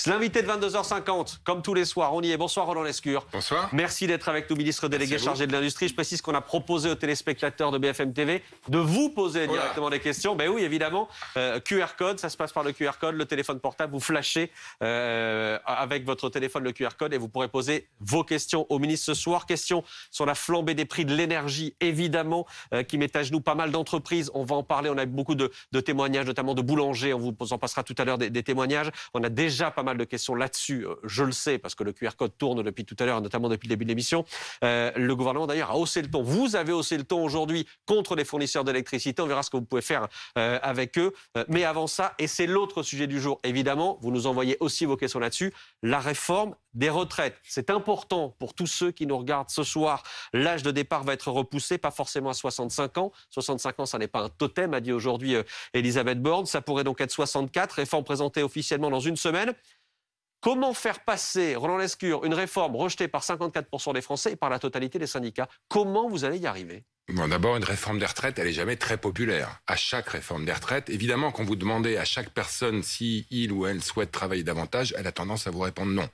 C'est l'invité de 22h50, comme tous les soirs. On y est. Bonsoir Roland Lescure. Bonsoir. Merci d'être avec nous, ministre délégué chargé de l'Industrie. Je précise qu'on a proposé aux téléspectateurs de BFM TV de vous poser directement des questions. Ben oui, évidemment. QR code, ça se passe par le QR code, le téléphone portable. Vous flashez avec votre téléphone le QR code et vous pourrez poser vos questions au ministre ce soir. Question sur la flambée des prix de l'énergie, évidemment, qui met à genoux pas mal d'entreprises. On va en parler. On a eu beaucoup de témoignages, notamment de boulangers. On vous en passera tout à l'heure des témoignages. On a déjà pas mal de questions là-dessus, je le sais, parce que le QR code tourne depuis tout à l'heure, notamment depuis le début de l'émission. Le gouvernement, d'ailleurs, a haussé le ton. Vous avez haussé le ton aujourd'hui contre les fournisseurs d'électricité. On verra ce que vous pouvez faire avec eux. Mais avant ça, et c'est l'autre sujet du jour, évidemment, vous nous envoyez aussi vos questions là-dessus, la réforme des retraites. C'est important pour tous ceux qui nous regardent ce soir. L'âge de départ va être repoussé, pas forcément à 65 ans. 65 ans, ça n'est pas un totem, a dit aujourd'hui Elisabeth Borne. Ça pourrait donc être 64. Réforme présentée officiellement dans une semaine. Comment faire passer, Roland Lescure, une réforme rejetée par 54% des Français et par la totalité des syndicats? Comment vous allez y arriver? Bon, d'abord, une réforme des retraites, elle n'est jamais très populaire. À chaque réforme des retraites, évidemment, quand vous demandez à chaque personne si il ou elle souhaite travailler davantage, elle a tendance à vous répondre non.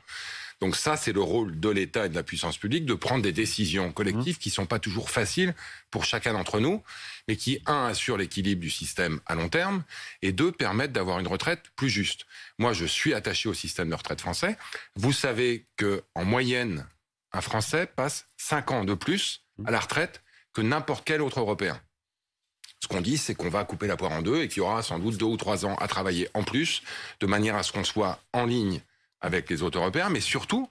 Donc ça, c'est le rôle de l'État et de la puissance publique de prendre des décisions collectives qui ne sont pas toujours faciles pour chacun d'entre nous, mais qui, un, assurent l'équilibre du système à long terme, et deux, permettent d'avoir une retraite plus juste. Moi, je suis attaché au système de retraite français. Vous savez qu'en moyenne, un Français passe 5 ans de plus à la retraite que n'importe quel autre Européen. Ce qu'on dit, c'est qu'on va couper la poire en deux et qu'il y aura sans doute 2 ou 3 ans à travailler en plus, de manière à ce qu'on soit en ligne avec les autres Européens, mais surtout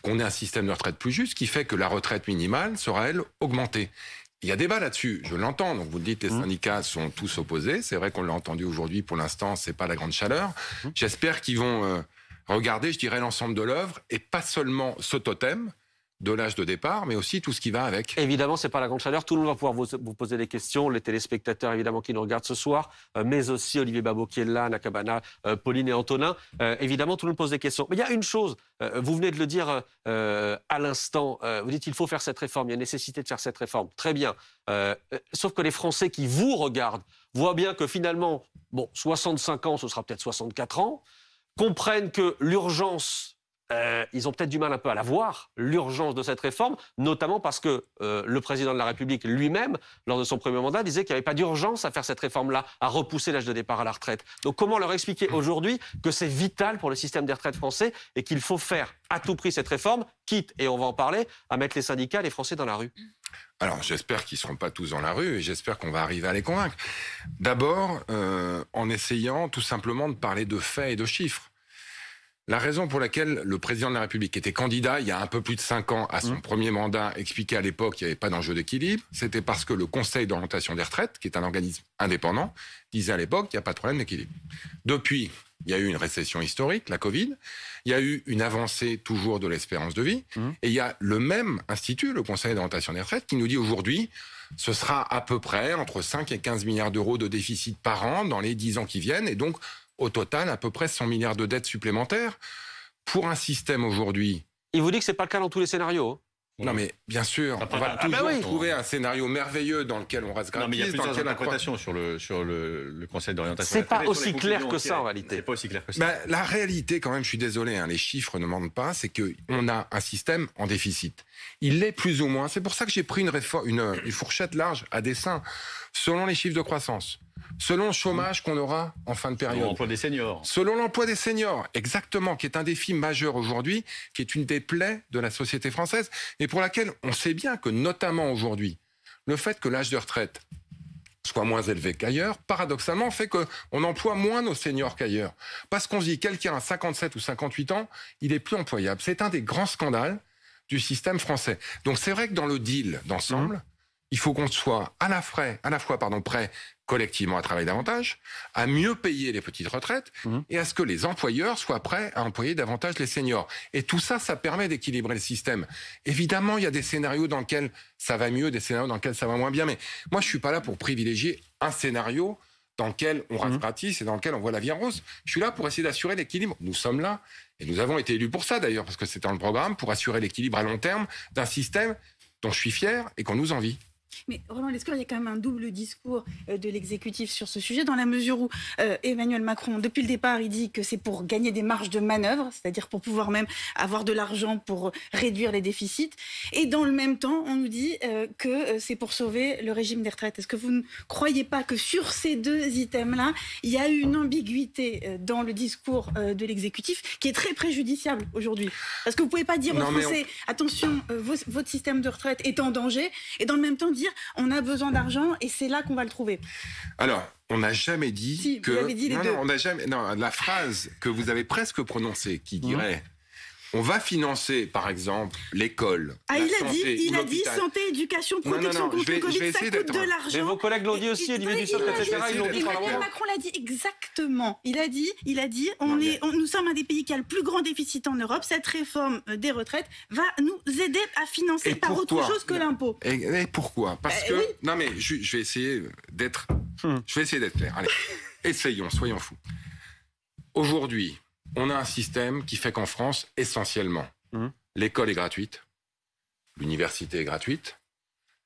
qu'on ait un système de retraite plus juste qui fait que la retraite minimale sera, elle, augmentée. Il y a débat là-dessus, je l'entends. Donc vous le dites, les syndicats sont tous opposés. C'est vrai qu'on l'a entendu aujourd'hui. Pour l'instant, c'est pas la grande chaleur. J'espère qu'ils vont regarder, je dirais, l'ensemble de l'œuvre et pas seulement ce totem de l'âge de départ, mais aussi tout ce qui va avec. Évidemment, c'est pas la grande chaleur. Tout le monde va pouvoir vous poser des questions. Les téléspectateurs, évidemment, qui nous regardent ce soir, mais aussi Olivier Babot qui est là, Anna Cabana, Pauline et Antonin. Évidemment, tout le monde pose des questions. Mais il y a une chose, vous venez de le dire à l'instant, vous dites qu'il faut faire cette réforme, il y a nécessité de faire cette réforme. Très bien. Sauf que les Français qui vous regardent voient bien que finalement, 65 ans, ce sera peut-être 64 ans, comprennent que l'urgence... ils ont peut-être du mal un peu à la voir, l'urgence de cette réforme, notamment parce que le président de la République lui-même, lors de son premier mandat, disait qu'il n'y avait pas d'urgence à faire cette réforme-là, à repousser l'âge de départ à la retraite. Donc comment leur expliquer aujourd'hui que c'est vital pour le système des retraites français et qu'il faut faire à tout prix cette réforme, quitte, et on va en parler, à mettre les syndicats et les Français dans la rue? Alors, j'espère qu'ils ne seront pas tous dans la rue et j'espère qu'on va arriver à les convaincre. D'abord, en essayant tout simplement de parler de faits et de chiffres. La raison pour laquelle le président de la République était candidat il y a un peu plus de 5 ans à son premier mandat, expliquait à l'époque qu'il n'y avait pas d'enjeu d'équilibre, c'était parce que le Conseil d'orientation des retraites, qui est un organisme indépendant, disait à l'époque qu'il n'y a pas de problème d'équilibre. Depuis, il y a eu une récession historique, la Covid, il y a eu une avancée toujours de l'espérance de vie, et il y a le même institut, le Conseil d'orientation des retraites, qui nous dit aujourd'hui, ce sera à peu près entre 5 et 15 milliards d'euros de déficit par an dans les 10 ans qui viennent, et donc au total, à peu près 100 milliards de dettes supplémentaires. Pour un système aujourd'hui... Il vous dit que ce n'est pas le cas dans tous les scénarios. Non mais bien sûr, on va toujours trouver un scénario merveilleux dans lequel on reste gratis. Non mais il y a plusieurs interprétations sur le Conseil d'orientation. C'est pas aussi clair que ça en réalité. C'est pas aussi clair que ça. La réalité quand même, je suis désolé, les chiffres ne mentent pas, c'est qu'on a un système en déficit. Il l'est plus ou moins. C'est pour ça que j'ai pris une fourchette large à dessein, selon les chiffres de croissance. Selon le chômage qu'on aura en fin de période. Selon l'emploi des seniors. Selon l'emploi des seniors, exactement, qui est un défi majeur aujourd'hui, qui est une des plaies de la société française, et pour laquelle on sait bien que, notamment aujourd'hui, le fait que l'âge de retraite soit moins élevé qu'ailleurs, paradoxalement, fait qu'on emploie moins nos seniors qu'ailleurs. Parce qu'on se dit, quelqu'un à 57 ou 58 ans, il est plus employable. C'est un des grands scandales du système français. Donc c'est vrai que dans le deal d'ensemble, il faut qu'on soit à la fois prêt collectivement à travailler davantage, à mieux payer les petites retraites et à ce que les employeurs soient prêts à employer davantage les seniors. Et tout ça, ça permet d'équilibrer le système. Évidemment, il y a des scénarios dans lesquels ça va mieux, des scénarios dans lesquels ça va moins bien. Mais moi, je suis pas là pour privilégier un scénario dans lequel on reste gratis et dans lequel on voit la vie en rose. Je suis là pour essayer d'assurer l'équilibre. Nous sommes là, et nous avons été élus pour ça d'ailleurs, parce que c'est dans le programme, pour assurer l'équilibre à long terme d'un système dont je suis fier et qu'on nous envie. Mais Roland Lescure, il y a quand même un double discours de l'exécutif sur ce sujet, dans la mesure où Emmanuel Macron, depuis le départ, il dit que c'est pour gagner des marges de manœuvre, c'est-à-dire pour pouvoir même avoir de l'argent pour réduire les déficits. Et dans le même temps, on nous dit que c'est pour sauver le régime des retraites. Est-ce que vous ne croyez pas que sur ces deux items-là, il y a eu une ambiguïté dans le discours de l'exécutif qui est très préjudiciable aujourd'hui? Parce que vous ne pouvez pas dire aux Français, attention, votre système de retraite est en danger, et dans le même temps dire on a besoin d'argent et c'est là qu'on va le trouver. Alors, on n'a jamais dit que... Vous avez dit les deux. Non, on n'a jamais... Non, la phrase que vous avez presque prononcée, qui dirait... On va financer, par exemple, l'école. Ah, il a dit santé, éducation, protection contre le Covid, ça coûte de l'argent. Mais vos collègues l'ont dit aussi, Olivier Dussopt, etc. Ils l'ont dit. Emmanuel Macron l'a dit exactement. Il a dit, nous sommes un des pays qui a le plus grand déficit en Europe. Cette réforme des retraites va nous aider à financer par autre chose que l'impôt. Et pourquoi? Parce que... Oui. Non, mais je vais essayer d'être... Je vais essayer d'être clair. Allez, essayons, soyons fous. Aujourd'hui, on a un système qui fait qu'en France, essentiellement, l'école est gratuite, l'université est gratuite,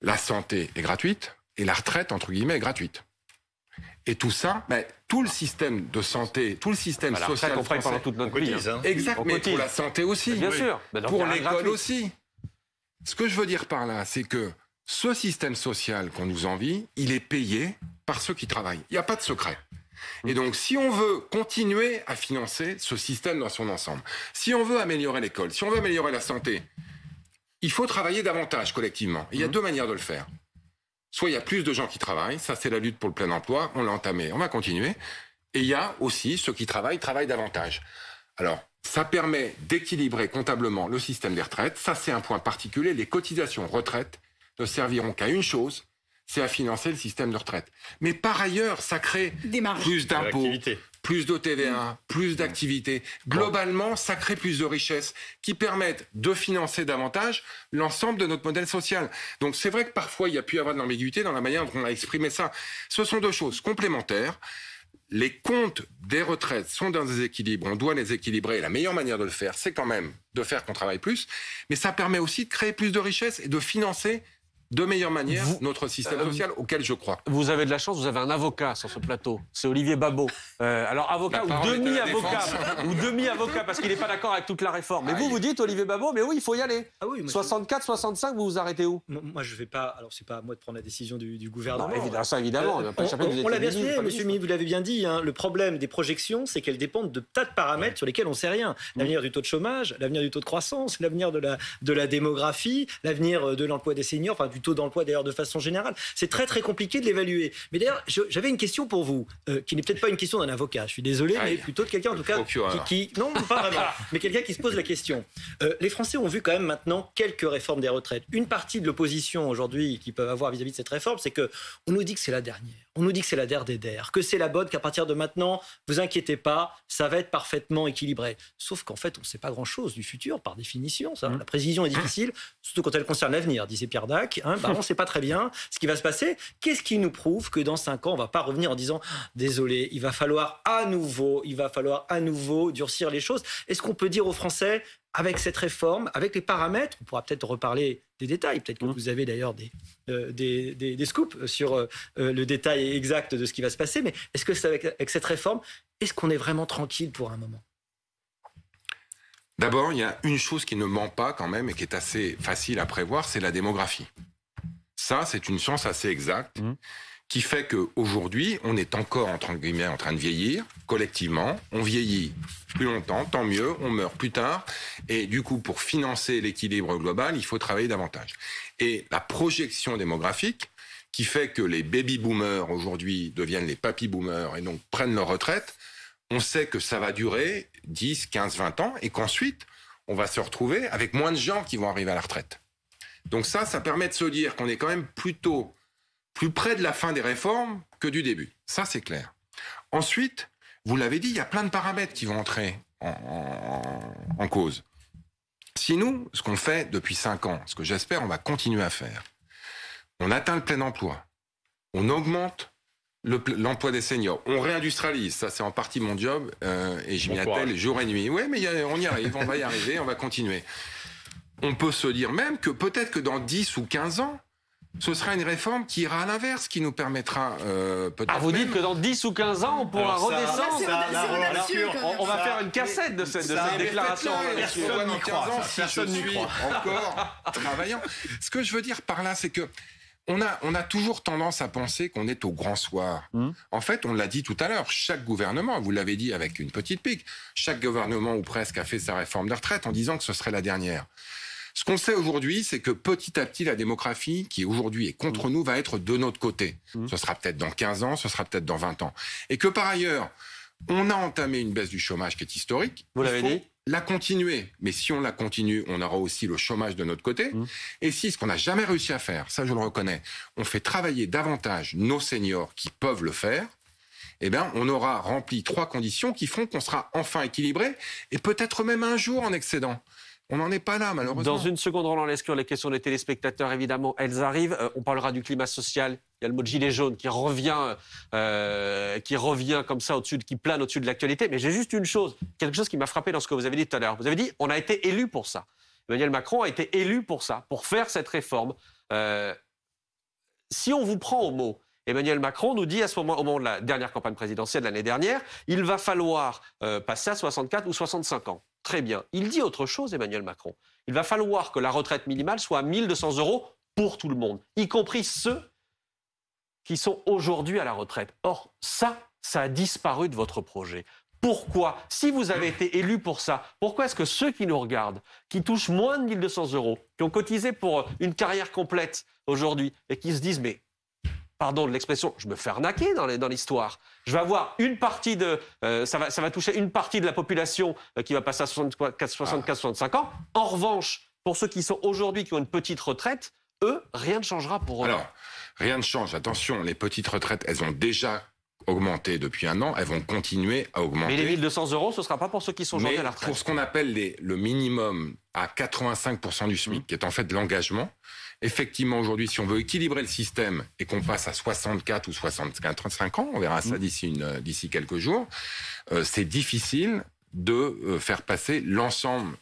la santé est gratuite, et la retraite, entre guillemets, est gratuite. Et tout ça, tout le système de santé, tout le système social on ferait pendant toute notre vie. Exact, mais pour la santé aussi. Bien sûr. Pour l'école aussi. Ce que je veux dire par là, c'est que ce système social qu'on nous envie, il est payé par ceux qui travaillent. Il n'y a pas de secret. Et donc, si on veut continuer à financer ce système dans son ensemble, si on veut améliorer l'école, si on veut améliorer la santé, il faut travailler davantage collectivement. Et il y a deux manières de le faire. Soit il y a plus de gens qui travaillent, ça c'est la lutte pour le plein emploi, on l'a entamé, on va continuer. Et il y a aussi ceux qui travaillent davantage. Alors, ça permet d'équilibrer comptablement le système des retraites. Ça, c'est un point particulier. Les cotisations retraite ne serviront qu'à une chose, c'est à financer le système de retraite. Mais par ailleurs, ça crée plus d'impôts, plus de TVA, plus d'activités. Globalement, ça crée plus de richesses qui permettent de financer davantage l'ensemble de notre modèle social. Donc c'est vrai que parfois, il y a pu y avoir de l'ambiguïté dans la manière dont on a exprimé ça. Ce sont deux choses complémentaires. Les comptes des retraites sont dans des équilibres, on doit les équilibrer. La meilleure manière de le faire, c'est quand même de faire qu'on travaille plus. Mais ça permet aussi de créer plus de richesses et de financer de meilleure manière notre système social auquel je crois. Vous avez de la chance, vous avez un avocat sur ce plateau. C'est Olivier Babot. Alors avocat ou demi-avocat, parce qu'il n'est pas d'accord avec toute la réforme. Mais vous dites, Olivier Babot, mais oui, il faut y aller. 64, 65, vous vous arrêtez où? Moi, je ne vais pas... Alors, c'est pas à moi de prendre la décision du gouvernement. Non, ça, évidemment. On l'a bien dit, monsieur Mimi, vous l'avez bien dit. Le problème des projections, c'est qu'elles dépendent de tas de paramètres sur lesquels on ne sait rien. L'avenir du taux de chômage, l'avenir du taux de croissance, l'avenir de la démographie, l'avenir de l'emploi des seniors, enfin du taux d'emploi d'ailleurs de façon générale. C'est très très compliqué de l'évaluer. Mais d'ailleurs, j'avais une question pour vous, qui n'est peut-être pas une question d'un avocat, je suis désolé, mais plutôt de quelqu'un en tout cas qui... Non, pas vraiment, mais quelqu'un qui se pose la question. Les Français ont vu quand même maintenant quelques réformes des retraites. Une partie de l'opposition aujourd'hui qu'ils peuvent avoir vis-à-vis de cette réforme, c'est qu'on nous dit que c'est la dernière. On nous dit que c'est la der, que c'est la bonne, qu'à partir de maintenant, vous inquiétez pas, ça va être parfaitement équilibré. Sauf qu'en fait, on ne sait pas grand-chose du futur, par définition. La précision est difficile, surtout quand elle concerne l'avenir, disait Pierre Dac. On ne sait pas très bien ce qui va se passer. Qu'est-ce qui nous prouve que dans 5 ans, on ne va pas revenir en disant « Désolé, il va falloir à nouveau durcir les choses ». Est-ce qu'on peut dire aux Français, avec cette réforme, avec les paramètres, on pourra peut-être reparler des détails, peut-être que vous avez d'ailleurs des scoops sur le détail exact de ce qui va se passer, mais est-ce que c'est avec cette réforme, est-ce qu'on est vraiment tranquille pour un moment? D'abord, il y a une chose qui ne ment pas quand même et qui est assez facile à prévoir, c'est la démographie. Ça, c'est une science assez exacte qui fait qu'aujourd'hui, on est encore, entre guillemets, en train de vieillir collectivement. On vieillit plus longtemps, tant mieux, on meurt plus tard. Et du coup, pour financer l'équilibre global, il faut travailler davantage. Et la projection démographique qui fait que les baby-boomers, aujourd'hui, deviennent les papy-boomers et donc prennent leur retraite, on sait que ça va durer 10, 15, 20 ans et qu'ensuite, on va se retrouver avec moins de gens qui vont arriver à la retraite. Donc ça permet de se dire qu'on est quand même plutôt plus près de la fin des réformes que du début. Ça, c'est clair. Ensuite, vous l'avez dit, il y a plein de paramètres qui vont entrer en cause. Si nous, ce qu'on fait depuis 5 ans, ce que j'espère, on va continuer à faire, on atteint le plein emploi, on augmente l'emploi des seniors, on réindustrialise, ça c'est en partie mon job, et je m'y attelle jour et nuit. Oui, mais on y arrive, on va y arriver, on va continuer. On peut se dire même que peut-être que dans 10 ou 15 ans, ce sera une réforme qui ira à l'inverse, qui nous permettra peut-être... Ah, vous dites que dans 10 ou 15 ans, on pourra redescendre. On va faire une cassette de cette déclaration. Personne n'y croit. Personne n'y croit. Encore travaillant. Ce que je veux dire par là, c'est que on a toujours tendance à penser qu'on est au grand soir. En fait, on l'a dit tout à l'heure, chaque gouvernement, vous l'avez dit avec une petite pique, chaque gouvernement ou presque a fait sa réforme des retraites en disant que ce serait la dernière. Ce qu'on sait aujourd'hui, c'est que petit à petit, la démographie, qui aujourd'hui est contre nous, va être de notre côté. Ce sera peut-être dans 15 ans, ce sera peut-être dans 20 ans. Et que par ailleurs, on a entamé une baisse du chômage qui est historique. Vous l'avez dit ? La continuer. Mais si on la continue, on aura aussi le chômage de notre côté. Et si, ce qu'on n'a jamais réussi à faire, ça je le reconnais, on fait travailler davantage nos seniors qui peuvent le faire, eh bien, on aura rempli 3 conditions qui font qu'on sera enfin équilibré et peut-être même un jour en excédent. On n'en est pas là, malheureusement. Dans une seconde, Roland Lescure, les questions des téléspectateurs, évidemment, elles arrivent. On parlera du climat social. Il y a le mot de gilet jaune qui revient comme ça, qui plane au-dessus de l'actualité. Mais j'ai juste une chose, quelque chose qui m'a frappé dans ce que vous avez dit tout à l'heure. Vous avez dit, on a été élu pour ça. Emmanuel Macron a été élu pour ça, pour faire cette réforme. Si on vous prend au mot, Emmanuel Macron nous dit au moment de la dernière campagne présidentielle de l'année dernière, il va falloir passer à 64 ou 65 ans. Très bien. Il dit autre chose, Emmanuel Macron. Il va falloir que la retraite minimale soit à 1 200 € pour tout le monde, y compris ceux qui sont aujourd'hui à la retraite. Or, ça a disparu de votre projet. Pourquoi ? Si vous avez été élu pour ça, pourquoi est-ce que ceux qui nous regardent, qui touchent moins de 1 200 €, qui ont cotisé pour une carrière complète aujourd'hui et qui se disent « mais pardon de l'expression, je me fais arnaquer dans l'histoire. Je vais avoir une partie ça va toucher une partie de la population qui va passer à 64-65 ans. En revanche, pour ceux qui sont aujourd'hui, qui ont une petite retraite, eux, rien ne changera pour eux. Alors, rien ne change. Attention, les petites retraites, elles ont déjà augmenté depuis 1 an. Elles vont continuer à augmenter. Mais les 1 200 €, ce ne sera pas pour ceux qui sont aujourd'hui à la retraite. Pour ce qu'on appelle le minimum à 85% du SMIC, qui est en fait l'engagement, effectivement, aujourd'hui, si on veut équilibrer le système et qu'on passe à 64 ou 65 ans, on verra ça d'ici quelques jours, c'est difficile de faire passer l'ensemble,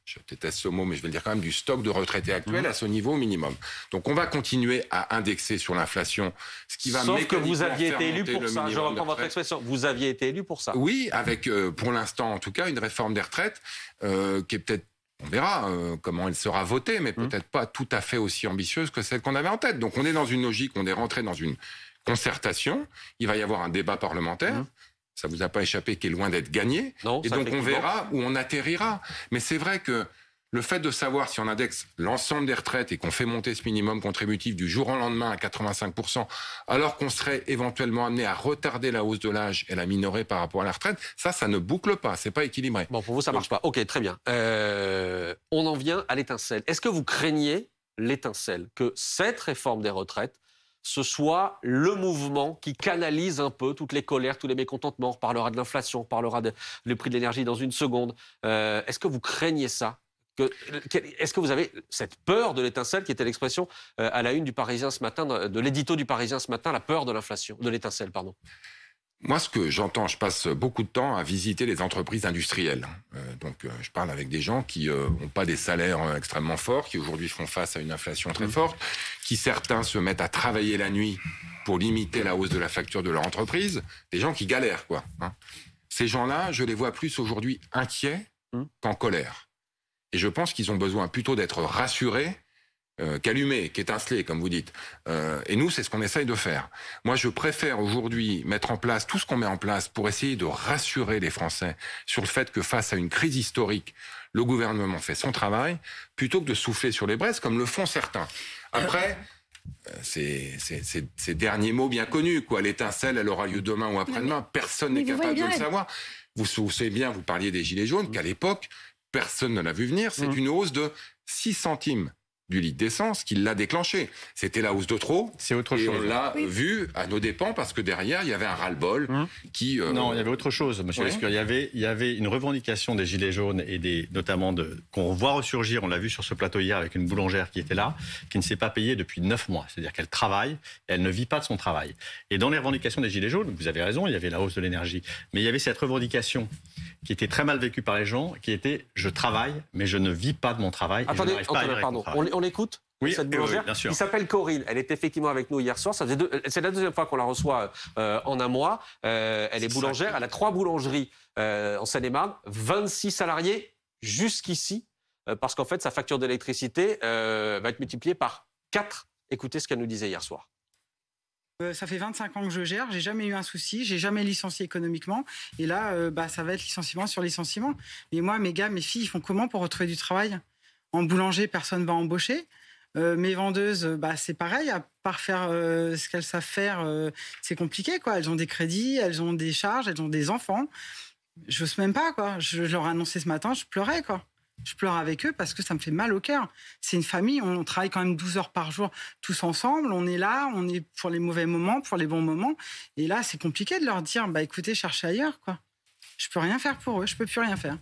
je déteste ce mot, mais je vais le dire quand même, du stock de retraités actuels à ce niveau minimum. Donc on va continuer à indexer sur l'inflation, ce qui va Sauf que vous aviez été élu pour le ça, je minimum reprends votre expression, vous aviez été élu pour ça. Oui, avec pour l'instant en tout cas une réforme des retraites qui est peut-être, on verra comment elle sera votée, mais peut-être pas tout à fait aussi ambitieuse que celle qu'on avait en tête. Donc on est dans une logique, on est rentré dans une concertation, il va y avoir un débat parlementaire, ça vous a pas échappé, qui est loin d'être gagné, non, et donc on verra où on atterrira. Mais c'est vrai que le fait de savoir si on indexe l'ensemble des retraites et qu'on fait monter ce minimum contributif du jour au lendemain à 85%, alors qu'on serait éventuellement amené à retarder la hausse de l'âge et la minorer par rapport à la retraite, ça ne boucle pas, c'est pas équilibré. Bon, pour vous, ça marche pas. Ok, très bien. On en vient à l'étincelle. Est-ce que vous craignez l'étincelle, que cette réforme des retraites, ce soit le mouvement qui canalise un peu toutes les colères, tous les mécontentements? On reparlera de l'inflation, on reparlera du prix de l'énergie dans une seconde. Est-ce que vous craignez ça? Est-ce que vous avez cette peur de l'étincelle qui était l'expression à la une du Parisien ce matin, de l'édito du Parisien ce matin, la peur de l'inflation, de l'étincelle, pardon? Moi, ce que j'entends, je passe beaucoup de temps à visiter les entreprises industrielles. Donc, je parle avec des gens qui n'ont pas des salaires extrêmement forts, qui aujourd'hui font face à une inflation très forte, qui certains se mettent à travailler la nuit pour limiter la hausse de la facture de leur entreprise, des gens qui galèrent, quoi. Hein. Ces gens-là, je les vois plus aujourd'hui inquiets qu'en colère. Et je pense qu'ils ont besoin plutôt d'être rassurés qu'allumés, qu'étincelés, comme vous dites. Et nous, c'est ce qu'on essaye de faire. Moi, je préfère aujourd'hui mettre en place tout ce qu'on met en place pour essayer de rassurer les Français sur le fait que face à une crise historique, le gouvernement fait son travail, plutôt que de souffler sur les braises, comme le font certains. Après, ces derniers mots bien connus, quoi. L'étincelle, elle aura lieu demain ou après-demain. Personne n'est capable de le savoir. Vous savez bien, vous parliez des Gilets jaunes, qu'à l'époque, personne ne l'a vu venir. C'est une hausse de 6 centimes du litre d'essence qui l'a déclenché. C'était la hausse de trop. C'est autre chose. Et on l'a vu à nos dépens parce que derrière, il y avait un ras-le-bol qui... Non, il y avait autre chose, monsieur Lescure. Il y avait une revendication des Gilets jaunes et notamment qu'on voit ressurgir, on l'a vu sur ce plateau hier avec une boulangère qui était là, qui ne s'est pas payée depuis 9 mois. C'est-à-dire qu'elle travaille, elle ne vit pas de son travail. Et dans les revendications des Gilets jaunes, vous avez raison, il y avait la hausse de l'énergie, mais il y avait cette revendication qui était très mal vécue par les gens, qui était « je travaille, mais je ne vis pas de mon travail ». Attendez, pardon, on l'écoute. Oui, cette boulangère. oui, bien sûr. Il s'appelle Corinne. Elle est effectivement avec nous hier soir. C'est la deuxième fois qu'on la reçoit en un mois. Elle est boulangère. Elle a 3 boulangeries en Seine-et-Marne, 26 salariés jusqu'ici, parce qu'en fait, sa facture d'électricité va être multipliée par 4. Écoutez ce qu'elle nous disait hier soir. Ça fait 25 ans que je gère, j'ai jamais eu un souci, j'ai jamais licencié économiquement. Et là, ça va être licenciement sur licenciement. Mais moi, mes gars, mes filles, ils font comment pour retrouver du travail? En boulanger, personne ne va embaucher. Mes vendeuses, c'est pareil, à part faire ce qu'elles savent faire, c'est compliqué, quoi. Elles ont des crédits, elles ont des charges, elles ont des enfants. Je n'ose même pas, quoi. Je leur ai annoncé ce matin, je pleurais, quoi. Je pleure avec eux parce que ça me fait mal au cœur. C'est une famille, on travaille quand même 12 heures par jour tous ensemble. On est là, on est pour les mauvais moments, pour les bons moments. Et là, c'est compliqué de leur dire, écoutez, cherchez ailleurs, quoi. Je peux rien faire pour eux, je peux plus rien faire.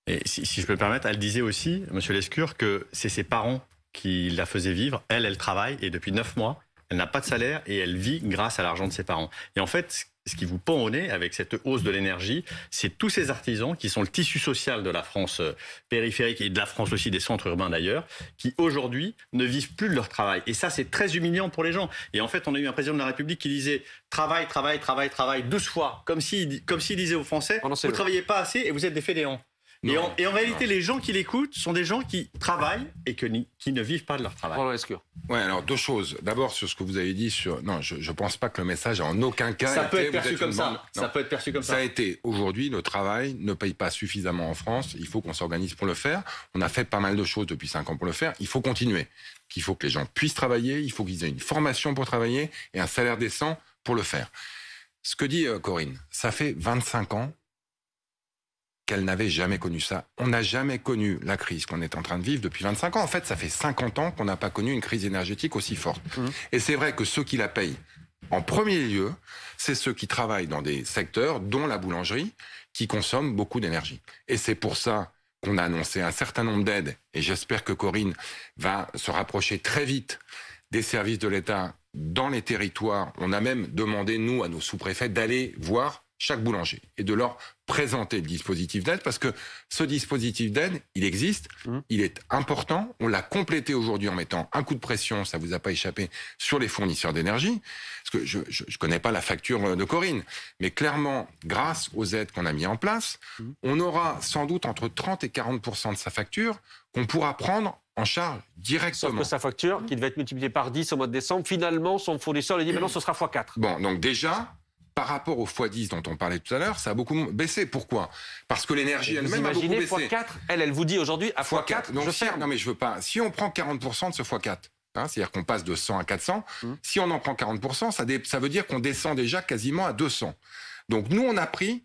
Et si je peux me permettre, elle disait aussi, Monsieur Lescure, que c'est ses parents qui la faisaient vivre. Elle travaille et depuis 9 mois, elle n'a pas de salaire et elle vit grâce à l'argent de ses parents. Et en fait, ce qui vous pend au nez avec cette hausse de l'énergie, c'est tous ces artisans qui sont le tissu social de la France périphérique et de la France aussi, des centres urbains d'ailleurs, qui aujourd'hui ne vivent plus de leur travail. Et ça, c'est très humiliant pour les gens. Et en fait, on a eu un président de la République qui disait travail, travail, travail, travail 12 fois, comme s'il disait aux Français, vous ne travaillez pas assez et vous êtes des fainéants. Et en réalité, les gens qui l'écoutent sont des gens qui travaillent et qui ne vivent pas de leur travail. Ouais, alors 2 choses. D'abord, sur ce que vous avez dit non, je ne pense pas que le message a en aucun cas ça peut être perçu comme ça. Ça peut être perçu comme ça. Ça a été, aujourd'hui, le travail ne paye pas suffisamment en France. Il faut qu'on s'organise pour le faire. On a fait pas mal de choses depuis 5 ans pour le faire. Il faut continuer. Il faut que les gens puissent travailler. Il faut qu'ils aient une formation pour travailler et un salaire décent pour le faire. Ce que dit Corinne, ça fait 25 ans qu'elle n'avait jamais connu ça. On n'a jamais connu la crise qu'on est en train de vivre depuis 25 ans. En fait, ça fait 50 ans qu'on n'a pas connu une crise énergétique aussi forte. Et c'est vrai que ceux qui la payent, en premier lieu, c'est ceux qui travaillent dans des secteurs, dont la boulangerie, qui consomment beaucoup d'énergie. Et c'est pour ça qu'on a annoncé un certain nombre d'aides, et j'espère que Corinne va se rapprocher très vite des services de l'État dans les territoires. On a même demandé, nous, à nos sous-préfets, d'aller voir chaque boulanger et de leur présenter le dispositif d'aide, parce que ce dispositif d'aide, il existe, il est important. On l'a complété aujourd'hui en mettant un coup de pression, ça vous a pas échappé, sur les fournisseurs d'énergie. Parce que je connais pas la facture de Corinne, mais clairement, grâce aux aides qu'on a mis en place, on aura sans doute entre 30 et 40% de sa facture qu'on pourra prendre en charge directement. Sauf que sa facture, qui devait être multipliée par 10 au mois de décembre, finalement, son fournisseur lui dit maintenant ce sera x4. Bon, donc déjà, par rapport au x10 dont on parlait tout à l'heure, ça a beaucoup baissé. Pourquoi? Parce que l'énergie elle-même a beaucoup baissé. Imaginez x4, elle vous dit aujourd'hui à x4, donc je ferme. Non mais je veux pas. Si on prend 40% de ce x4, c'est-à-dire qu'on passe de 100 à 400, si on en prend 40%, ça veut dire qu'on descend déjà quasiment à 200. Donc nous, on a pris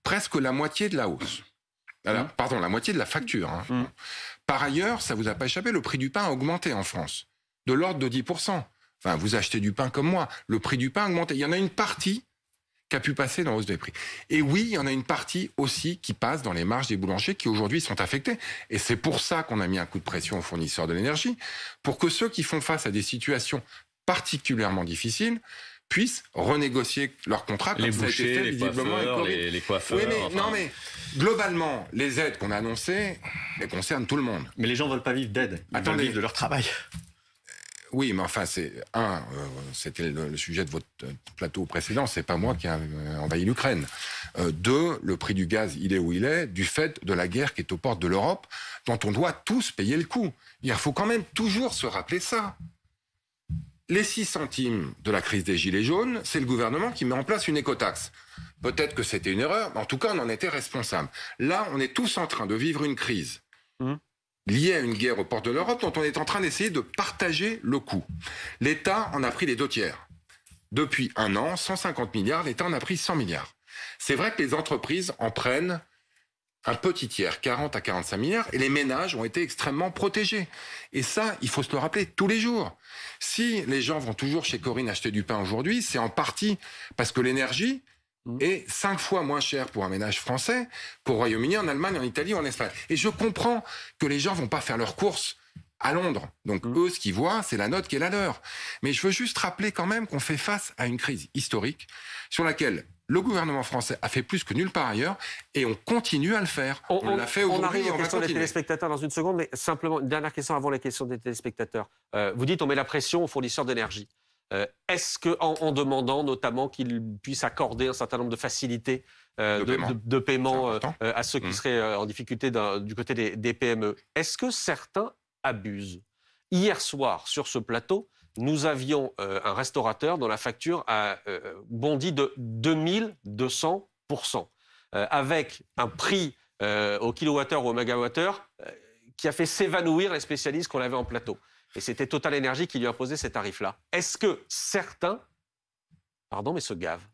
presque la moitié de la hausse. Alors, pardon, la moitié de la facture. Par ailleurs, ça vous a pas échappé, le prix du pain a augmenté en France, de l'ordre de 10%. Enfin, vous achetez du pain comme moi, le prix du pain a augmenté. Il y en a une partie qui a pu passer dans la hausse des prix. Et oui, il y en a une partie aussi qui passe dans les marges des boulangers qui aujourd'hui sont affectés. Et c'est pour ça qu'on a mis un coup de pression aux fournisseurs de l'énergie, pour que ceux qui font face à des situations particulièrement difficiles puissent renégocier leurs contrats. Les bouchers, les coiffeurs, les coiffeurs. Oui, mais, non, mais globalement, les aides qu'on a annoncées, elles concernent tout le monde. Mais les gens ne veulent pas vivre d'aide, ils veulent vivre de leur travail. Oui, mais enfin, c'était le sujet de votre plateau précédent, c'est pas moi qui ai envahi l'Ukraine. 2, le prix du gaz, il est où il est, du fait de la guerre qui est aux portes de l'Europe, dont on doit tous payer le coup. Il faut quand même toujours se rappeler ça. Les 6 centimes de la crise des Gilets jaunes, c'est le gouvernement qui met en place une écotaxe. Peut-être que c'était une erreur, mais en tout cas, on en était responsable. Là, on est tous en train de vivre une crise liée à une guerre aux portes de l'Europe dont on est en train d'essayer de partager le coût. L'État en a pris les 2/3. Depuis un an, 150 milliards, l'État en a pris 100 milliards. C'est vrai que les entreprises en prennent un petit tiers, 40 à 45 milliards, et les ménages ont été extrêmement protégés. Et ça, il faut se le rappeler tous les jours. Si les gens vont toujours chez Corinne acheter du pain aujourd'hui, c'est en partie parce que l'énergie est 5 fois moins chère pour un ménage français qu'au Royaume-Uni, en Allemagne, en Italie, en Espagne. Et je comprends que les gens vont pas faire leurs courses à Londres. Donc eux, ce qu'ils voient, c'est la note qui est la leur. Mais je veux juste rappeler quand même qu'on fait face à une crise historique sur laquelle Le gouvernement français a fait plus que nulle part ailleurs et on continue à le faire. On l'a fait aujourd'hui et on va question des continuer. téléspectateurs dans une seconde, mais simplement une dernière question avant les questions des téléspectateurs. Vous dites on met la pression aux fournisseurs d'énergie. Est-ce qu'en demandant notamment qu'ils puissent accorder un certain nombre de facilités de paiement à ceux qui seraient en difficulté du côté des PME, est-ce que certains abusent? Hier soir, sur ce plateau, nous avions un restaurateur dont la facture a bondi de 2200%, avec un prix au kilowattheure ou au mégawattheure qui a fait s'évanouir les spécialistes qu'on avait en plateau. Et c'était Total Énergie qui lui imposait ces tarifs-là. Est-ce que certains, se gavent?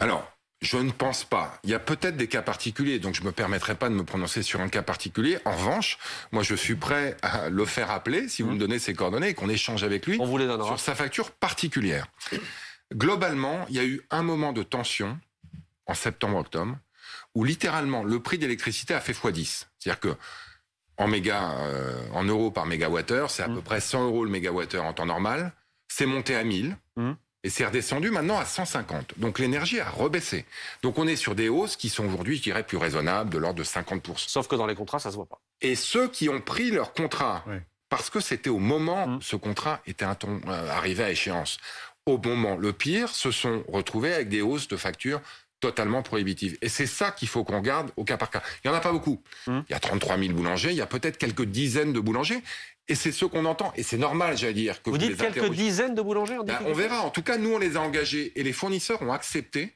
Alors, je ne pense pas. Il y a peut-être des cas particuliers, donc je ne me permettrai pas de me prononcer sur un cas particulier. En revanche, moi, je suis prêt à le faire appeler, si vous me donnez ses coordonnées et qu'on échange avec lui on vous les donnera. sur sa facture particulière. Globalement, il y a eu un moment de tension, en septembre-octobre, où littéralement, le prix d'électricité a fait x10. C'est-à-dire que en euros par mégawattheure, c'est à peu près 100 € le mégawattheure en temps normal. C'est monté à 1000. Et c'est redescendu maintenant à 150. Donc l'énergie a rebaissé. Donc on est sur des hausses qui sont aujourd'hui, je dirais, plus raisonnables, de l'ordre de 50%. Sauf que dans les contrats, ça ne se voit pas. Et ceux qui ont pris leur contrat, parce que c'était au moment où ce contrat était arrivé à échéance, au moment le pire, se sont retrouvés avec des hausses de factures totalement prohibitives. Et c'est ça qu'il faut qu'on regarde au cas par cas. Il n'y en a pas beaucoup. Il y a 33 000 boulangers, il y a peut-être quelques dizaines de boulangers. Et c'est ce qu'on entend. Et c'est normal, j'allais dire. Que vous dites quelques dizaines de boulangers en difficulté ? On verra. En tout cas, nous, on les a engagés. Et les fournisseurs ont accepté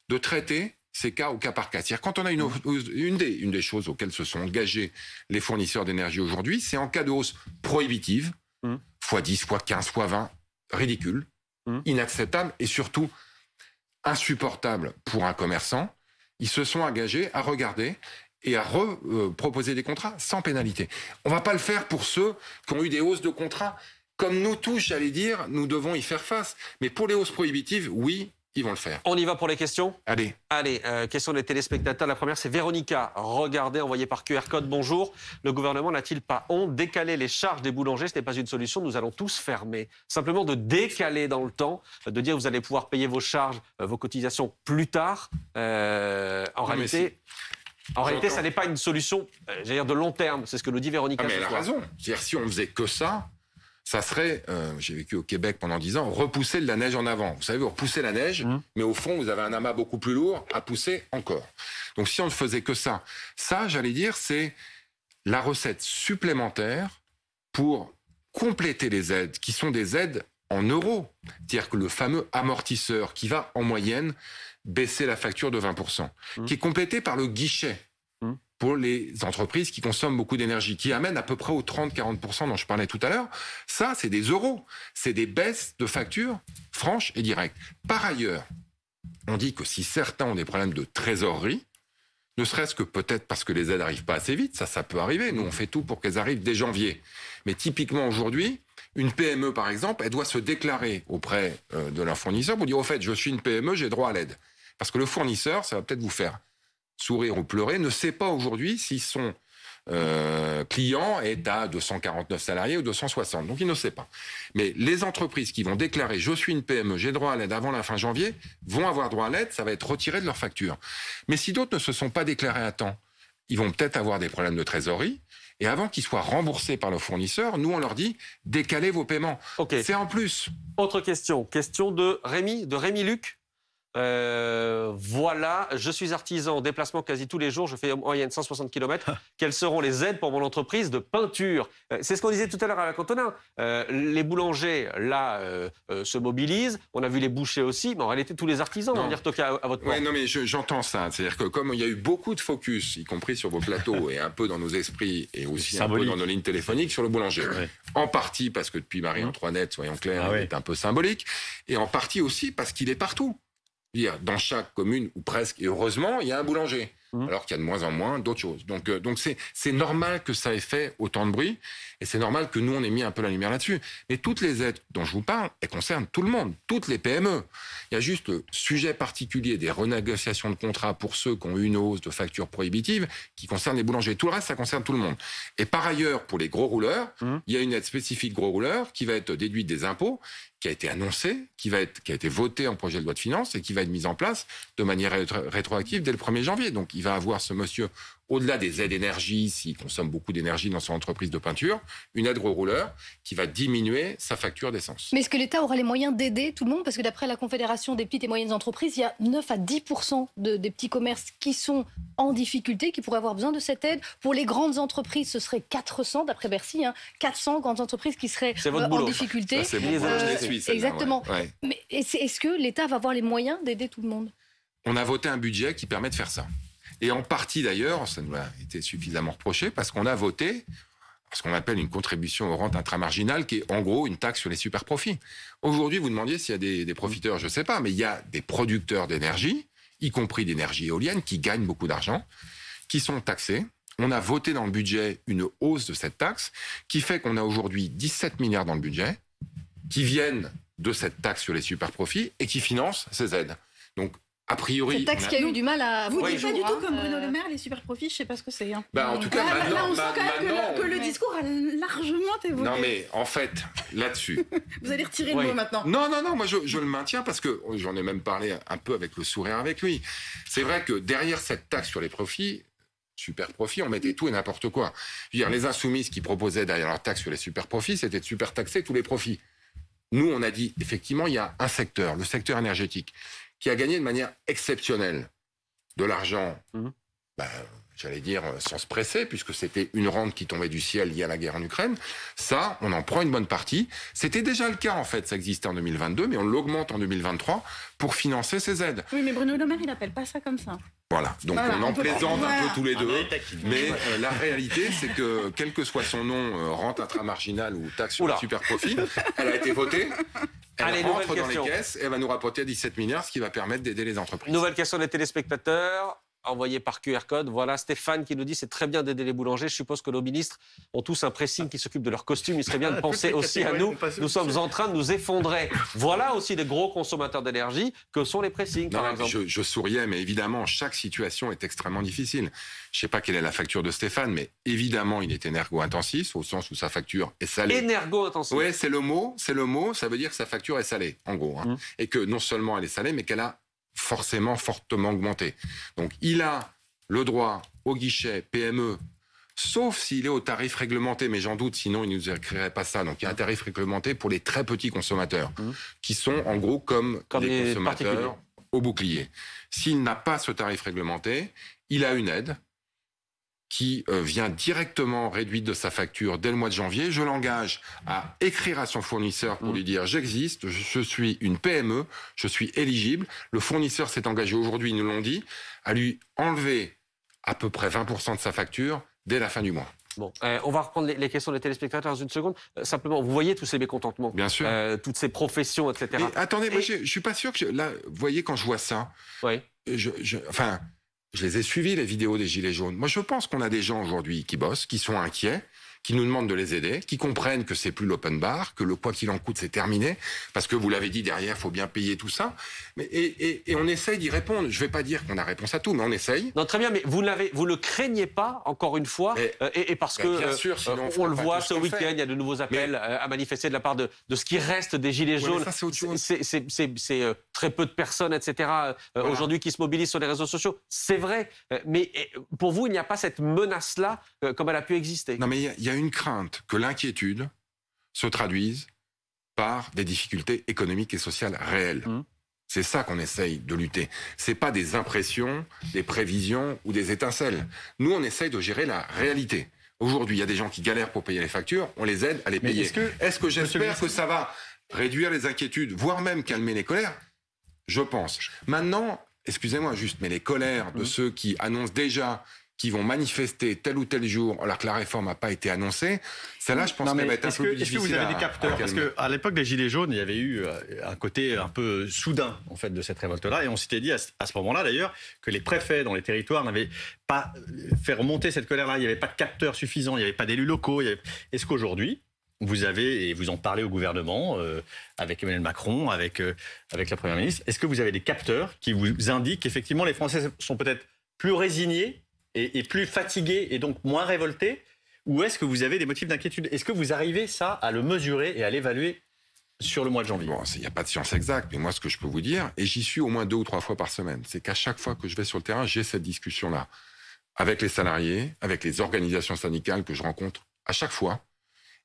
de traiter ces cas au cas par cas. C'est-à-dire, quand on a une des choses auxquelles se sont engagés les fournisseurs d'énergie aujourd'hui, c'est en cas de hausse prohibitive, x10, x15, x20, ridicule, inacceptable et surtout insupportable pour un commerçant. Ils se sont engagés à regarder et à proposer des contrats sans pénalité. On ne va pas le faire pour ceux qui ont eu des hausses de contrats. Comme nous tous, j'allais dire, nous devons y faire face. Mais pour les hausses prohibitives, oui, ils vont le faire. On y va pour les questions ? Allez, question des téléspectateurs. La première, c'est Véronica. Regardez, envoyée par QR code. Bonjour. Le gouvernement n'a-t-il pas honte ? Décaler les charges des boulangers, ce n'est pas une solution. Nous allons tous fermer. Simplement de décaler dans le temps, de dire que vous allez pouvoir payer vos charges, vos cotisations plus tard. En réalité, ça n'est pas une solution, de long terme. C'est ce que nous dit Véronica. Mais elle a raison. C'est-à-dire, si on faisait que ça, ça serait, j'ai vécu au Québec pendant 10 ans, repousser de la neige en avant. Vous savez, vous repoussez la neige, mais au fond, vous avez un amas beaucoup plus lourd à pousser encore. Donc, si on ne faisait que ça, j'allais dire, c'est la recette supplémentaire pour compléter les aides, qui sont des aides en euros. C'est-à-dire que le fameux amortisseur qui va, en moyenne, baisser la facture de 20%, qui est complété par le guichet pour les entreprises qui consomment beaucoup d'énergie, qui amène à peu près aux 30-40% dont je parlais tout à l'heure. Ça, c'est des euros. C'est des baisses de factures franches et directes. Par ailleurs, on dit que si certains ont des problèmes de trésorerie, ne serait-ce que peut-être parce que les aides n'arrivent pas assez vite, ça peut arriver. Nous, on fait tout pour qu'elles arrivent dès janvier. Mais typiquement, aujourd'hui, une PME, par exemple, elle doit se déclarer auprès de leur fournisseur pour dire, au fait, je suis une PME, j'ai droit à l'aide. Parce que le fournisseur, ça va peut-être vous faire sourire ou pleurer, ne sait pas aujourd'hui si son client est à 249 salariés ou 260. Donc, il ne sait pas. Mais les entreprises qui vont déclarer « je suis une PME, j'ai droit à l'aide avant la fin janvier » vont avoir droit à l'aide, ça va être retiré de leur facture. Mais si d'autres ne se sont pas déclarés à temps, ils vont peut-être avoir des problèmes de trésorerie. Et avant qu'ils soient remboursés par le fournisseur, nous, on leur dit « décalez vos paiements ». C'est en plus. Autre question. Question de Rémi Luc. Voilà, je suis artisan, déplacement quasi tous les jours, je fais en moyenne 160 km. Quelles seront les aides pour mon entreprise de peinture ? C'est ce qu'on disait tout à l'heure à la Cantonin. Les boulangers, là, se mobilisent. On a vu les bouchers aussi, mais en réalité, tous les artisans vont venir toquer à votre porte. Oui, non, mais j'entends ça. C'est-à-dire que comme il y a eu beaucoup de focus, y compris sur vos plateaux et un peu dans nos esprits et aussi un peu dans nos lignes téléphoniques sur le boulanger. En partie parce que depuis Marie-Antoinette, soyons clairs, il est un peu symbolique. Et en partie aussi parce qu'il est partout. Dans chaque commune, ou presque, et heureusement, il y a un boulanger, alors qu'il y a de moins en moins d'autres choses. Donc c'est normal que ça ait fait autant de bruit, et c'est normal que nous, on ait mis un peu la lumière là-dessus. Mais toutes les aides dont je vous parle, elles concernent tout le monde, toutes les PME. Il y a juste le sujet particulier des renégociations de contrats pour ceux qui ont eu une hausse de facture prohibitive, qui concerne les boulangers. Tout le reste, ça concerne tout le monde. Et par ailleurs, pour les gros rouleurs, il y a une aide spécifique gros rouleurs qui va être déduite des impôts, qui a été annoncé, qui a été voté en projet de loi de finances et qui va être mis en place de manière rétroactive dès le 1er janvier. Donc il va avoir ce monsieur, au-delà des aides énergie, s'il consomme beaucoup d'énergie dans son entreprise de peinture, une aide au rouleur qui va diminuer sa facture d'essence. Mais est-ce que l'État aura les moyens d'aider tout le monde? Parce que d'après la Confédération des petites et moyennes entreprises, il y a 9 à 10% des petits commerces qui sont en difficulté, qui pourraient avoir besoin de cette aide. Pour les grandes entreprises, ce serait 400, d'après Bercy, 400 grandes entreprises qui seraient en difficulté. Ça, c'est bon, je les suis, exactement. Ouais. Mais est-ce que l'État va avoir les moyens d'aider tout le monde? On a voté un budget qui permet de faire ça. Et en partie d'ailleurs, ça nous a été suffisamment reproché parce qu'on a voté ce qu'on appelle une contribution aux rentes intramarginales, qui est en gros une taxe sur les super profits. Aujourd'hui, vous demandiez s'il y a des profiteurs, je ne sais pas, mais il y a des producteurs d'énergie, y compris d'énergie éolienne, qui gagnent beaucoup d'argent, qui sont taxés. On a voté dans le budget une hausse de cette taxe, qui fait qu'on a aujourd'hui 17 milliards dans le budget, qui viennent de cette taxe sur les super profits et qui financent ces aides. Donc, a priori... Cette taxe qui a eu du mal à... Vous dites pas du tout comme Bruno Le Maire, les super profits, je sais pas ce que c'est. En tout cas, là, on sent quand même que le discours a largement évolué. Non mais, en fait, là-dessus... Vous allez retirer le mot maintenant. Non, moi je le maintiens parce que j'en ai même parlé un peu avec le sourire avec lui. C'est vrai que derrière cette taxe sur les profits, super profits, on mettait tout et n'importe quoi. Je veux dire, les insoumises qui proposaient derrière leur taxe sur les super profits, c'était de super taxer tous les profits. Nous, on a dit, effectivement, il y a un secteur, le secteur énergétique, qui a gagné de manière exceptionnelle de l'argent, j'allais dire, sans se presser, puisque c'était une rente qui tombait du ciel liée à la guerre en Ukraine. Ça, on en prend une bonne partie. C'était déjà le cas, en fait, ça existait en 2022, mais on l'augmente en 2023 pour financer ces aides. Oui, mais Bruno Le Maire, il n'appelle pas ça comme ça. Voilà, donc on en plaisante un peu tous les deux, mais la réalité, c'est que, quel que soit son nom, rente intramarginale ou taxe sur le super profit, elle a été votée. Elle rentre dans les caisses et elle va nous rapporter 17 milliards, ce qui va permettre d'aider les entreprises. Nouvelle question des téléspectateurs, envoyée par QR code. Voilà, Stéphane qui nous dit c'est très bien d'aider les boulangers. Je suppose que nos ministres ont tous un pressing qui s'occupe de leurs costumes. Il serait bien de penser aussi à nous. Nous sommes en train de nous effondrer. Voilà aussi des gros consommateurs d'énergie que sont les pressings, par exemple. Je souriais, mais évidemment, chaque situation est extrêmement difficile. Je ne sais pas quelle est la facture de Stéphane, mais évidemment, il est énergo-intensif, au sens où sa facture est salée. Énergo-intensif. Oui, c'est le mot, ça veut dire que sa facture est salée, en gros. Et que non seulement elle est salée, mais qu'elle a forcément fortement augmenté. Donc, il a le droit au guichet PME, sauf s'il est au tarif réglementé, mais j'en doute, sinon il ne nous écrirait pas ça. Donc, il y a un tarif réglementé pour les très petits consommateurs, qui sont en gros comme les consommateurs au bouclier. S'il n'a pas ce tarif réglementé, il a une aide qui vient directement réduite de sa facture dès le mois de janvier. Je l'engage à écrire à son fournisseur pour lui dire « J'existe, je suis une PME, je suis éligible ». Le fournisseur s'est engagé aujourd'hui, ils nous l'ont dit, à lui enlever à peu près 20% de sa facture dès la fin du mois. Bon, on va reprendre les questions des téléspectateurs dans une seconde. Simplement, vous voyez tous ces mécontentements. Bien sûr. Toutes ces professions, etc. Mais attendez, moi, je suis pas sûr que... Là, vous voyez, quand je vois ça, je les ai suivis, les vidéos des Gilets jaunes. Moi, je pense qu'on a des gens aujourd'hui qui bossent, qui sont inquiets, qui nous demandent de les aider, qui comprennent que c'est plus l'open bar, que le quoi qu'il en coûte, c'est terminé, parce que vous l'avez dit derrière, il faut bien payer tout ça. Mais, et on essaye d'y répondre. Je ne vais pas dire qu'on a réponse à tout, mais on essaye. Non, très bien, mais vous ne le craignez pas, encore une fois, et parce que bien sûr, sinon on le voit ce week-end, il y a de nouveaux appels à manifester de la part de ce qui reste des Gilets jaunes. C'est très peu de personnes, etc., aujourd'hui qui se mobilisent sur les réseaux sociaux. C'est vrai, mais pour vous, il n'y a pas cette menace-là comme elle a pu exister. Non, mais il y a une crainte que l'inquiétude se traduise par des difficultés économiques et sociales réelles. C'est ça qu'on essaye de lutter. C'est pas des impressions, des prévisions ou des étincelles. Nous, on essaye de gérer la réalité. Aujourd'hui, il y a des gens qui galèrent pour payer les factures, on les aide à les payer. Est-ce que j'espère que ça va réduire les inquiétudes, voire même calmer les colères? Je pense. Maintenant, excusez-moi juste, mais les colères de ceux qui annoncent déjà qui vont manifester tel ou tel jour alors que la réforme n'a pas été annoncée, celle-là, je pense qu'elle va être un peu plus difficile. Est-ce que vous avez des capteurs? Parce qu'à l'époque des Gilets jaunes, il y avait eu un côté un peu soudain en fait, de cette révolte-là. Et on s'était dit à ce moment-là, d'ailleurs, que les préfets dans les territoires n'avaient pas fait remonter cette colère-là. Il n'y avait pas de capteurs suffisants, il n'y avait pas d'élus locaux. Est-ce qu'aujourd'hui, vous avez, et vous en parlez au gouvernement, avec Emmanuel Macron, avec la Première ministre, est-ce que vous avez des capteurs qui vous indiquent qu'effectivement les Français sont peut-être plus résignés et plus fatigués et donc moins révoltés? Ou est-ce que vous avez des motifs d'inquiétude? Est-ce que vous arrivez ça à le mesurer et à l'évaluer sur le mois de janvier. Bon, il n'y a pas de science exacte, mais moi, ce que je peux vous dire, et j'y suis au moins 2 ou 3 fois par semaine, c'est qu'à chaque fois que je vais sur le terrain, j'ai cette discussion-là avec les salariés, avec les organisations syndicales que je rencontre à chaque fois.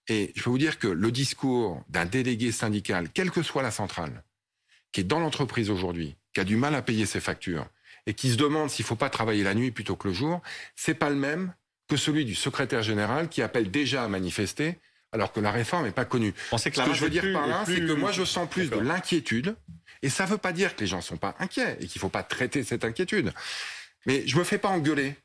Et je peux vous dire que le discours d'un délégué syndical, quelle que soit la centrale, qui est dans l'entreprise aujourd'hui, qui a du mal à payer ses factures et qui se demande s'il ne faut pas travailler la nuit plutôt que le jour, c'est pas le même que celui du secrétaire général qui appelle déjà à manifester alors que la réforme n'est pas connue. Ce que je veux dire par là, c'est que moi je sens plus de l'inquiétude, et ça ne veut pas dire que les gens ne sont pas inquiets et qu'il ne faut pas traiter cette inquiétude. Mais je ne me fais pas engueuler.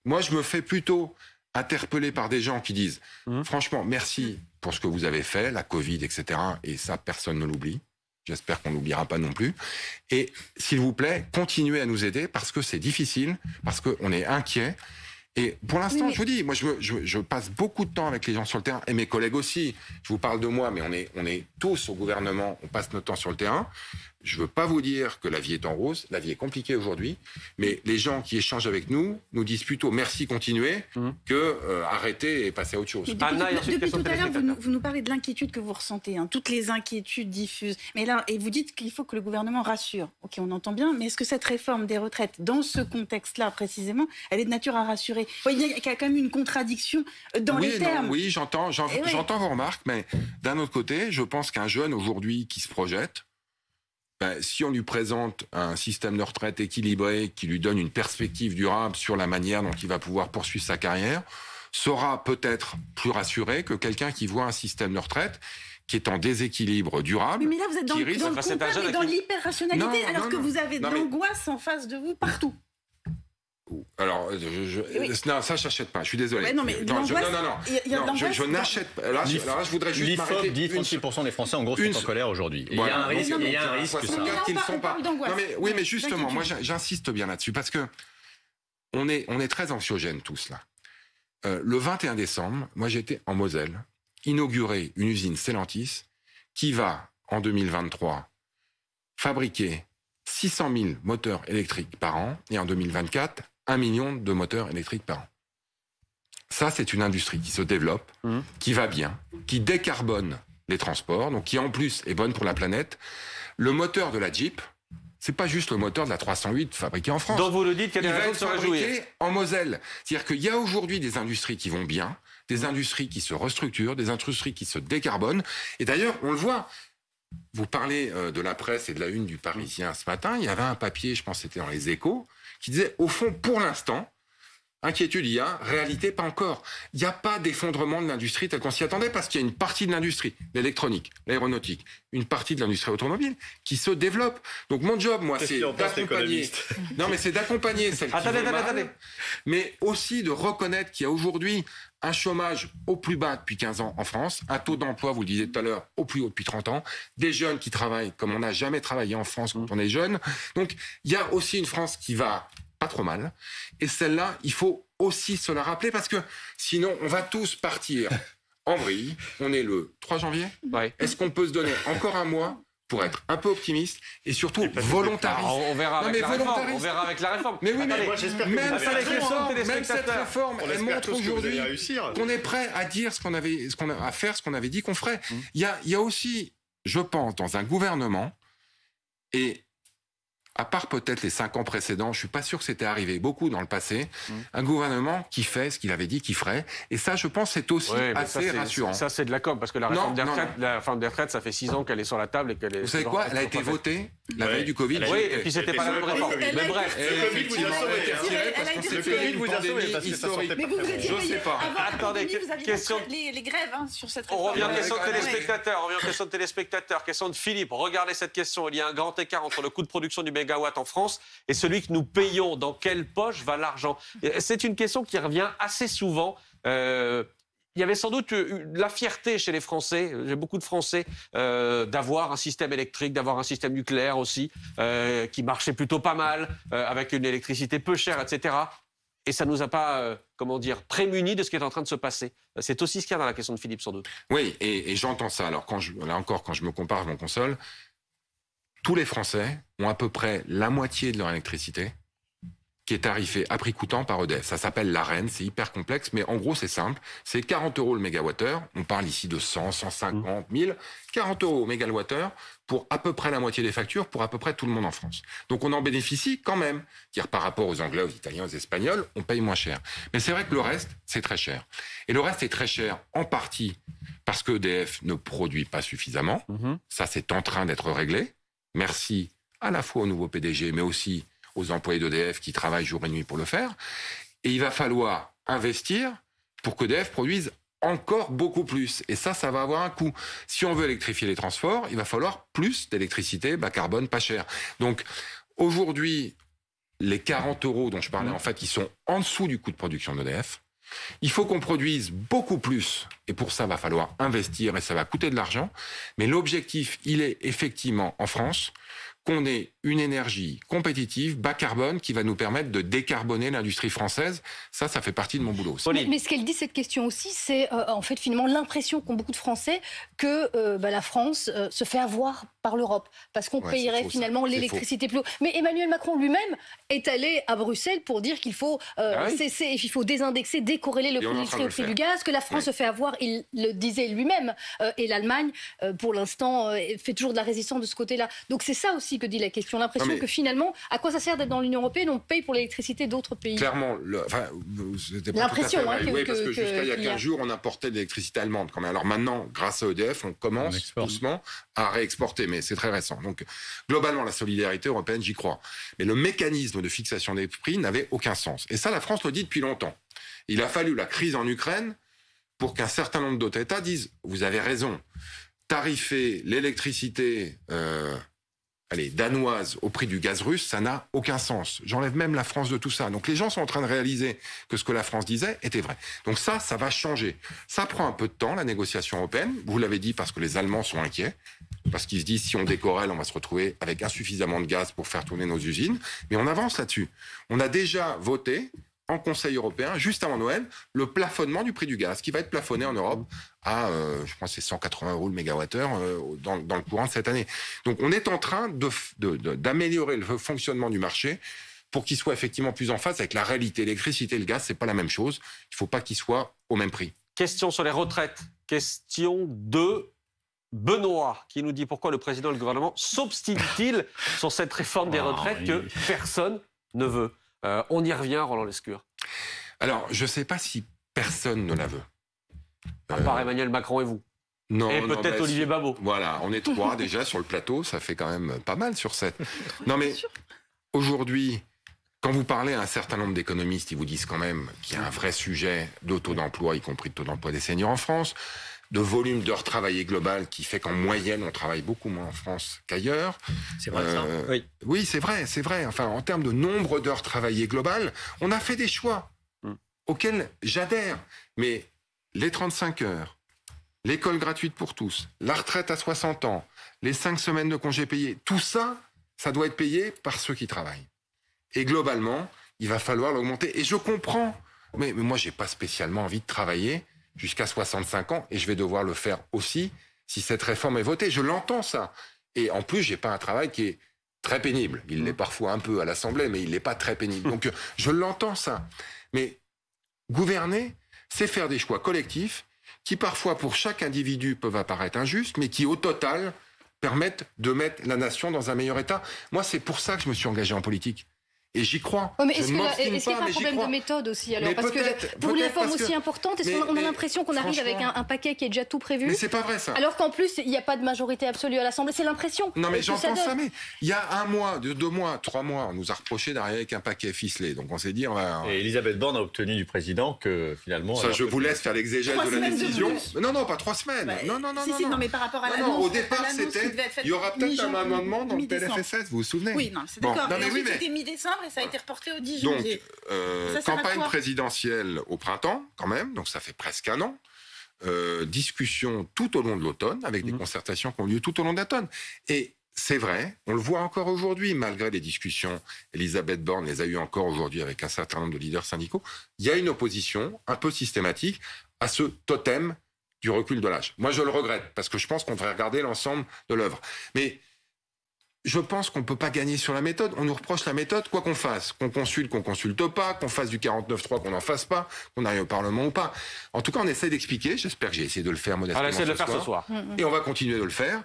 Moi, je me fais plutôt interpeller par des gens qui disent franchement, merci pour ce que vous avez fait, la Covid, etc. Et ça, personne ne l'oublie. J'espère qu'on ne l'oubliera pas non plus. Et s'il vous plaît, continuez à nous aider parce que c'est difficile, parce qu'on est inquiet. Et pour l'instant, je vous dis, moi, je passe beaucoup de temps avec les gens sur le terrain, et mes collègues aussi. Je vous parle de moi, mais on est tous au gouvernement, on passe notre temps sur le terrain. Je ne veux pas vous dire que la vie est en rose, la vie est compliquée aujourd'hui, mais les gens qui échangent avec nous disent plutôt merci, continuez, que arrêtez et passez à autre chose. Depuis tout à l'heure, vous nous parlez de l'inquiétude que vous ressentez, toutes les inquiétudes diffuses. Mais là, et vous dites qu'il faut que le gouvernement rassure. Ok, on entend bien, mais est-ce que cette réforme des retraites, dans ce contexte-là précisément, elle est de nature à rassurer? Il y a quand même une contradiction dans les termes. Oui, j'entends vos remarques, mais d'un autre côté, je pense qu'un jeune aujourd'hui qui se projette, si on lui présente un système de retraite équilibré qui lui donne une perspective durable sur la manière dont il va pouvoir poursuivre sa carrière, sera peut-être plus rassuré que quelqu'un qui voit un système de retraite qui est en déséquilibre durable. Mais là, vous êtes dans le comptable et dans l'hyper-rationalité, alors que vous avez de l'angoisse en face de vous partout. Alors, non, ça, je n'achète pas. Je suis désolé. Ouais, non, mais je n'achète pas. Là, je voudrais juste m'arrêter. L'IFOP dit 36% des Français, en gros, sont en colère aujourd'hui. Il y a un risque, que ça. Qu'ils ne sont pas. Oui, mais justement, moi, j'insiste bien là-dessus, parce que on est très anxiogènes tous, là. Le 21 décembre, moi, j'étais en Moselle, inaugurer une usine Stellantis qui va, en 2023, fabriquer 600 000 moteurs électriques par an, et en 2024, 1 million de moteurs électriques par an. Ça, c'est une industrie qui se développe, qui va bien, qui décarbone les transports, donc qui en plus est bonne pour la planète. Le moteur de la Jeep, c'est pas juste le moteur de la 308 fabriqué en France. Donc vous le dites qu'il y a des raisons de se réjouir. En Moselle. C'est-à-dire qu'il y a aujourd'hui des industries qui vont bien, des industries qui se restructurent, des industries qui se décarbonent. Et d'ailleurs, on le voit. Vous parlez de la presse et de la une du Parisien ce matin. Il y avait un papier, je pense que c'était dans les Échos, qui disait, au fond, pour l'instant, inquiétude il y a, réalité pas encore. Il n'y a pas d'effondrement de l'industrie tel qu'on s'y attendait, parce qu'il y a une partie de l'industrie, l'électronique, l'aéronautique, une partie de l'industrie automobile qui se développe. Donc mon job, moi, c'est d'accompagner. Non, mais c'est d'accompagner celles qui vont mal, mais aussi de reconnaître qu'il y a aujourd'hui un chômage au plus bas depuis 15 ans en France, un taux d'emploi, vous le disiez tout à l'heure, au plus haut depuis 30 ans, des jeunes qui travaillent comme on n'a jamais travaillé en France quand on est jeune. Donc il y a aussi une France qui va pas trop mal. Et celle-là, il faut aussi se la rappeler, parce que sinon, on va tous partir en vrille. On est le 3 janvier. Ouais. Est-ce qu'on peut se donner encore un mois pour être un peu optimiste et surtout volontariste? On verra avec la réforme. On verra avec la réforme. Mais oui, mais moi, j'espère que même cette réforme, elle montre aujourd'hui qu'on est prêt à dire à faire ce qu'on avait dit qu'on ferait. Il y a aussi, je pense, dans un gouvernement, et à part peut-être les 5 ans précédents, je suis pas sûr que c'était arrivé beaucoup dans le passé, un gouvernement qui fait ce qu'il avait dit qu'il ferait. Et ça, je pense, c'est aussi assez rassurant. Ça, c'est de la com, parce que la réforme des retraites, ça fait 6 ans qu'elle est sur la table et qu'elle est... Vous savez quoi? Elle a été votée la veille du Covid. Oui, et puis c'était pas la même réforme. Mais bref. Le Covid vous a sauvé parce qu'on s'est fait une pandémie historique. Mais vous je sais pas. Attendez, question... les grèves sur cette réforme. On revient à question de téléspectateurs. Question de Philippe. Regardez cette question. Il y a un grand écart entre le coût de production du mégawatt en France et celui que nous payons. Dans quelle poche va l'argent? C'est une question qui revient assez souvent. Il y avait sans doute la fierté chez les Français, j'ai beaucoup de Français, d'avoir un système électrique, d'avoir un système nucléaire aussi, qui marchait plutôt pas mal, avec une électricité peu chère, etc. Et ça ne nous a pas, prémunis de ce qui est en train de se passer. C'est aussi ce qu'il y a dans la question de Philippe, sans doute. Oui, et j'entends ça. Alors, quand je me compare à mon console, tous les Français ont à peu près la moitié de leur électricité qui est tarifé à prix coûtant par EDF. Ça s'appelle l'AREN, c'est hyper complexe, mais en gros, c'est simple. C'est 40 € le mégawattheure. On parle ici de 100, 150, 1000. 40 € au mégawattheure pour à peu près la moitié des factures, pour à peu près tout le monde en France. Donc on en bénéficie quand même. C'est-à-dire par rapport aux Anglais, aux Italiens, aux Espagnols, on paye moins cher. Mais c'est vrai que le reste, c'est très cher. Et le reste est très cher en partie parce que EDF ne produit pas suffisamment. Ça, c'est en train d'être réglé. Merci à la fois au nouveau PDG, mais aussi aux employés d'EDF qui travaillent jour et nuit pour le faire. Et il va falloir investir pour qu'EDF produise encore beaucoup plus. Et ça va avoir un coût. Si on veut électrifier les transports, il va falloir plus d'électricité bas carbone, pas cher. Donc, aujourd'hui, les 40 € dont je parlais, en fait, ils sont en dessous du coût de production d'EDF. Il faut qu'on produise beaucoup plus. Et pour ça, il va falloir investir et ça va coûter de l'argent. Mais l'objectif, il est effectivement, en France, qu'on ait une énergie compétitive, bas carbone, qui va nous permettre de décarboner l'industrie française. Ça fait partie de mon boulot. Mais ce qu'elle dit, cette question aussi, c'est en fait finalement l'impression qu'ont beaucoup de Français que la France se fait avoir par l'Europe, parce qu'on payerait finalement l'électricité plus haut. Mais Emmanuel Macron lui-même est allé à Bruxelles pour dire qu'il faut cesser, il faut désindexer, décorréler le prix du gaz, que la France se fait avoir, il le disait lui-même, et l'Allemagne, pour l'instant, fait toujours de la résistance de ce côté-là. Donc c'est ça aussi que dit la question, l'impression que finalement, à quoi ça sert d'être dans l'Union européenne, on paye pour l'électricité d'autres pays. Clairement, l'impression, parce que jusqu'à il y a 15 jours, on importait de l'électricité allemande quand même. Alors maintenant, grâce à EDF, on commence doucement à réexporter, mais c'est très récent. Donc globalement, la solidarité européenne, j'y crois. Mais le mécanisme de fixation des prix n'avait aucun sens. Et ça, la France le dit depuis longtemps. Il a fallu la crise en Ukraine pour qu'un certain nombre d'autres États disent « Vous avez raison, tarifer l'électricité danoise au prix du gaz russe, ça n'a aucun sens. J'enlève même la France de tout ça. » Donc les gens sont en train de réaliser que ce que la France disait était vrai. Donc ça va changer. Ça prend un peu de temps, la négociation européenne. Vous l'avez dit parce que les Allemands sont inquiets. Parce qu'ils se disent, si on décorrèle, on va se retrouver avec insuffisamment de gaz pour faire tourner nos usines. Mais on avance là-dessus. On a déjà voté en Conseil européen, juste avant Noël, le plafonnement du prix du gaz, qui va être plafonné en Europe à, je pense, c'est 180 € le mégawattheure dans le courant de cette année. Donc, on est en train d'améliorer le fonctionnement du marché pour qu'il soit effectivement plus en phase avec la réalité. L'électricité et le gaz, c'est pas la même chose. Il faut pas qu'ils soient au même prix. Question sur les retraites. Question de Benoît, qui nous dit pourquoi le président et le gouvernement s'obstinent-ils sur cette réforme des retraites que personne ne veut. On y revient, Roland Lescure. Alors, je ne sais pas si personne ne la veut. À part Emmanuel Macron et vous. Non, et peut-être Olivier Babot. Voilà, on est 3 déjà sur le plateau, ça fait quand même pas mal sur 7. Non mais, aujourd'hui, quand vous parlez à un certain nombre d'économistes, ils vous disent quand même qu'il y a un vrai sujet de taux d'emploi, y compris de taux d'emploi des seniors en France, de volume d'heures travaillées global qui fait qu'en moyenne, on travaille beaucoup moins en France qu'ailleurs. C'est vrai, ça. Oui, c'est vrai. Enfin, en termes de nombre d'heures travaillées global, on a fait des choix auxquels j'adhère. Mais les 35 heures, l'école gratuite pour tous, la retraite à 60 ans, les 5 semaines de congés payés, tout ça, ça doit être payé par ceux qui travaillent. Et globalement, il va falloir l'augmenter. Et je comprends, mais moi, j'ai pas spécialement envie de travailler jusqu'à 65 ans, et je vais devoir le faire aussi si cette réforme est votée. Je l'entends, ça. Et en plus, j'ai pas un travail qui est très pénible. Il l'est parfois un peu à l'Assemblée, mais il n'est pas très pénible. Donc, je l'entends, ça. Mais gouverner, c'est faire des choix collectifs qui, parfois, pour chaque individu, peuvent apparaître injustes, mais qui, au total, permettent de mettre la nation dans un meilleur état. Moi, c'est pour ça que je me suis engagé en politique. Et j'y crois. Mais est-ce qu'il n'y a pas un problème de méthode aussi alors? Parce que pour une réforme aussi importante, est-ce qu'on a l'impression qu'on arrive avec un paquet qui est déjà tout prévu? Mais c'est pas vrai, ça. Alors qu'en plus, il n'y a pas de majorité absolue à l'Assemblée. C'est l'impression. Non, mais j'entends ça, mais il y a 1 mois, 2 mois, 3 mois, on nous a reproché d'arriver avec un paquet ficelé. Donc on s'est dit, on va... Et Elisabeth Borne a obtenu du président que finalement... Ça, je vous laisse faire l'exégèse de la décision. Non, pas 3 semaines. Non. Non, mais par rapport à l'annonce. Non, au départ, c'était... Il y aura peut-être un amendement dans le PLFSS, vous vous souvenez? Oui, non, c'est d'accord. Et ensuite, c'était mi-décembre et ça a été reporté au 10 janvier. Donc, campagne présidentielle au printemps, quand même, donc ça fait presque 1 an. Discussion tout au long de l'automne, avec des concertations qui ont lieu tout au long de l'automne. Et c'est vrai, on le voit encore aujourd'hui, malgré les discussions, Elisabeth Borne les a eues encore aujourd'hui avec un certain nombre de leaders syndicaux, il y a une opposition un peu systématique à ce totem du recul de l'âge. Moi, je le regrette, parce que je pense qu'on devrait regarder l'ensemble de l'œuvre. Mais Je pense qu'on ne peut pas gagner sur la méthode. On nous reproche la méthode, quoi qu'on fasse. Qu'on consulte pas, qu'on fasse du 49.3, qu'on n'en fasse pas, qu'on arrive au Parlement ou pas. En tout cas, on essaie d'expliquer. J'espère que j'ai essayé de le faire modestement. On essaie de le faire ce soir. Et on va continuer de le faire.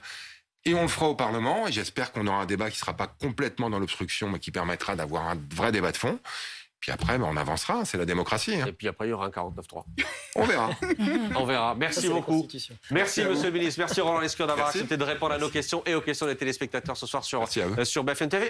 Et on le fera au Parlement. Et j'espère qu'on aura un débat qui ne sera pas complètement dans l'obstruction, mais qui permettra d'avoir un vrai débat de fond. Puis après, on avancera, c'est la démocratie. Et puis après, il y aura un 49.3. On verra. On verra. Merci beaucoup. Merci, monsieur le ministre. Merci, Roland Lescure, d'avoir accepté de répondre à nos questions et aux questions des téléspectateurs ce soir sur BFM TV.